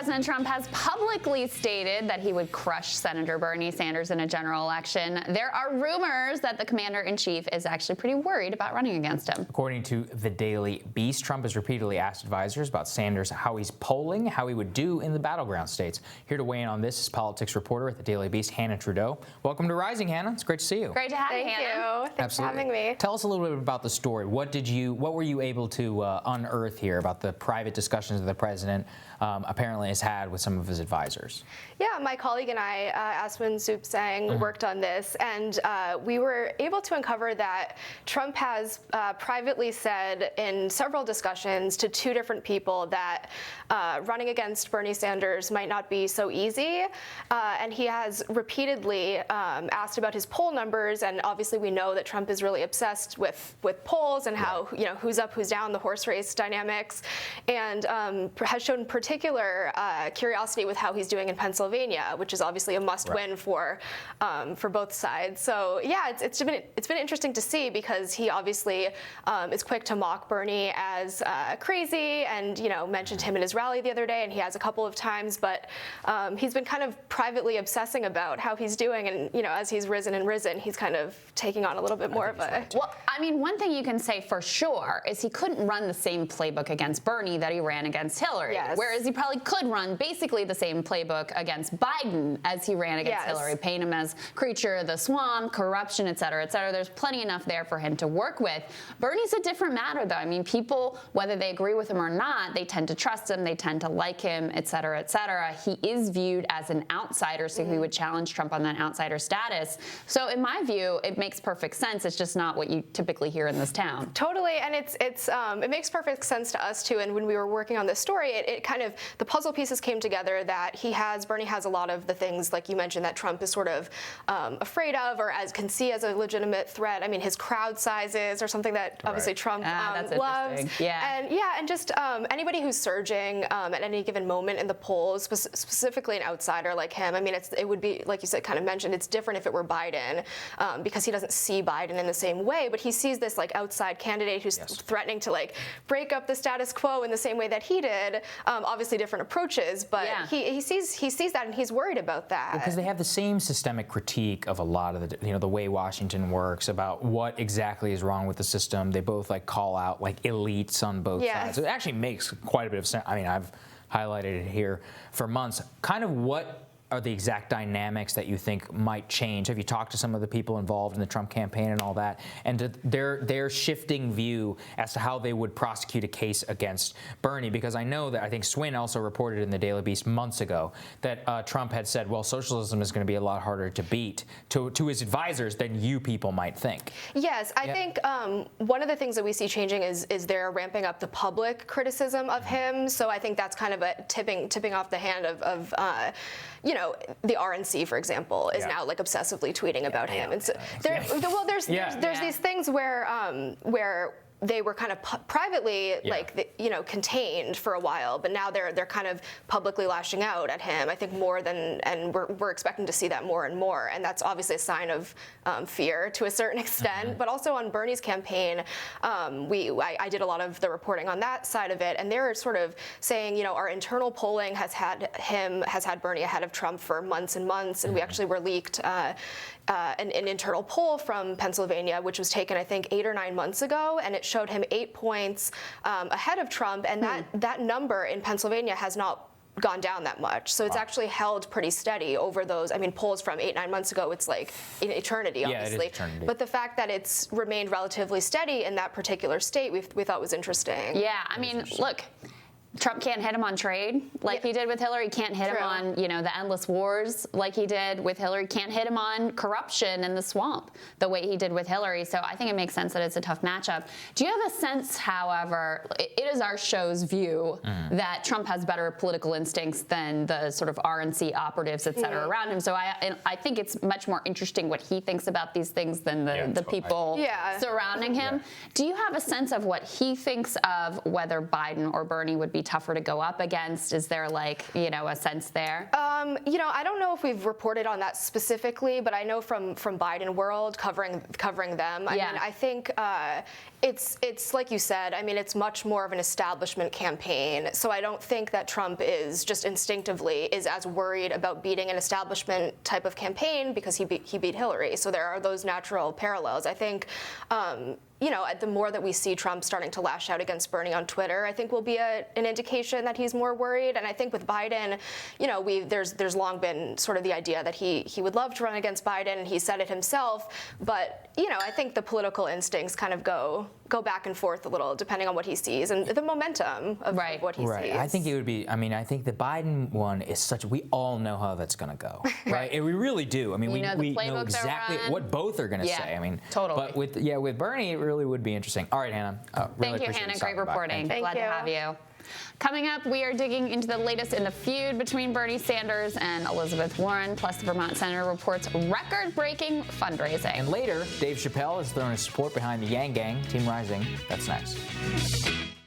President Trump has publicly stated that he would crush Senator Bernie Sanders in a general election. There are rumors that the commander-in-chief is actually pretty worried about running against him. According to the Daily Beast, Trump has repeatedly asked advisors about Sanders, how he's polling, how he would do in the battleground states. Here to weigh in on this is politics reporter at the Daily Beast, Hanna Trudo. Welcome to Rising, Hannah. It's great to see you. Great to have you, Hannah. Thanks for having me. Tell us a little bit about the story. What were you able to unearth here about the private discussions that the president apparently has had with some of his advisors? Yeah, my colleague and I, Aswin Soupsang, worked on this, and we were able to uncover that Trump has privately said in several discussions to two different people that running against Bernie Sanders might not be so easy, and he has repeatedly asked about his poll numbers, and obviously we know that Trump is really obsessed with polls and how, you know, who's up, who's down, the horse race dynamics, and has shown particular curiosity with how he's doing in Pennsylvania, which is obviously a must-win for both sides. So yeah, it's been interesting to see, because he obviously is quick to mock Bernie as crazy, and mentioned him in his rally the other day, and he has a couple of times, but he's been kind of privately obsessing about how he's doing, and as he's risen, he's kind of taking on a little bit more of a. Well, I mean, one thing you can say for sure is he couldn't run the same playbook against Bernie that he ran against Hillary. Yes. Whereas he probably could run basically the same playbook against Biden as he ran against Hillary, paint him as creature of the swamp, corruption, et cetera, et cetera. There's plenty enough there for him to work with. Bernie's a different matter, though. I mean, people, whether they agree with him or not, they tend to trust him, they tend to like him, et cetera, et cetera. He is viewed as an outsider, so he would challenge Trump on that outsider status. So in my view, it makes perfect sense. It's just not what you typically hear in this town. Totally, and it makes perfect sense to us too. And when we were working on this story, it kind of, the puzzle pieces came together that Bernie has a lot of the things, like you mentioned, that Trump is sort of afraid of, or can see as a legitimate threat. I mean, his crowd sizes are something that obviously Trump loves. Yeah. And just anybody who's surging at any given moment in the polls, specifically an outsider like him. I mean, it would be, like you said, kind of mentioned, it's different if it were Biden, because he doesn't see Biden in the same way, but he sees this like outside candidate who's threatening to like break up the status quo in the same way that he did. Obviously different approaches, but he sees that, and he's worried about that. Because they have the same systemic critique of a lot of the way Washington works, about what exactly is wrong with the system. They both like call out like elites on both sides. It actually makes quite a bit of sense. I mean, I've highlighted it here for months. Kind of what are the exact dynamics that you think might change? Have you talked to some of the people involved in the Trump campaign and all that, and their shifting view as to how they would prosecute a case against Bernie? Because I know that, I think Swin also reported in the Daily Beast months ago that Trump had said, well, socialism is going to be a lot harder to beat to his advisors than you people might think. Yes, I think one of the things that we see changing is they're ramping up the public criticism of him. So I think that's kind of a tipping off the hand of the RNC, for example, is now like obsessively tweeting about him. And so there's these things where they were kind of privately contained for a while, but now they're kind of publicly lashing out at him, I think, more than, and we're expecting to see that more and more, and that's obviously a sign of fear to a certain extent. But also on Bernie's campaign, I did a lot of the reporting on that side of it, and they're sort of saying, our internal polling has had Bernie ahead of Trump for months and months, and we actually were leaked an internal poll from Pennsylvania, which was taken, I think, 8 or 9 months ago, and it showed him 8 points ahead of Trump, and that number in Pennsylvania has not gone down that much. So it's actually held pretty steady over those. I mean, polls from 8-9 months ago, it's like an eternity, obviously. It is eternity. But the fact that it's remained relatively steady in that particular state, we thought was interesting. Yeah, I mean, look, Trump can't hit him on trade like he did with Hillary. Can't hit him on, the endless wars like he did with Hillary. Can't hit him on corruption in the swamp the way he did with Hillary. So I think it makes sense that it's a tough matchup. Do you have a sense, however, it is our show's view that Trump has better political instincts than the sort of RNC operatives, et cetera, around him. So I think it's much more interesting what he thinks about these things than the people surrounding him. Do you have a sense of what he thinks of whether Biden or Bernie would be tougher to go up against? Is there like, you know, a sense there? You know, I don't know if we've reported on that specifically, but I know from Biden world covering them. I mean, I think it's like you said. I mean, it's much more of an establishment campaign. So I don't think that Trump is just instinctively is as worried about beating an establishment type of campaign because he beat Hillary. So there are those natural parallels. I think. You know, the more that we see Trump starting to lash out against Bernie on Twitter, I think will be an indication that he's more worried. And I think with Biden, you know, there's long been sort of the idea that he would love to run against Biden, and he said it himself. But you know, I think the political instincts kind of go back and forth a little depending on what he sees and the momentum of what he sees. I think it would be. I mean, I think the Biden one is such. We all know how that's going to go, right? And we really do. I mean, we know exactly what both are going to say. I mean, totally. But with Bernie, it really would be interesting. All right, Hannah. Really Thank you, Hannah. Great reporting. Glad to have you. Coming up, we are digging into the latest in the feud between Bernie Sanders and Elizabeth Warren, plus the Vermont Senator reports record-breaking fundraising. And later, Dave Chappelle is throwing his support behind the Yang Gang, Team Rising. That's next.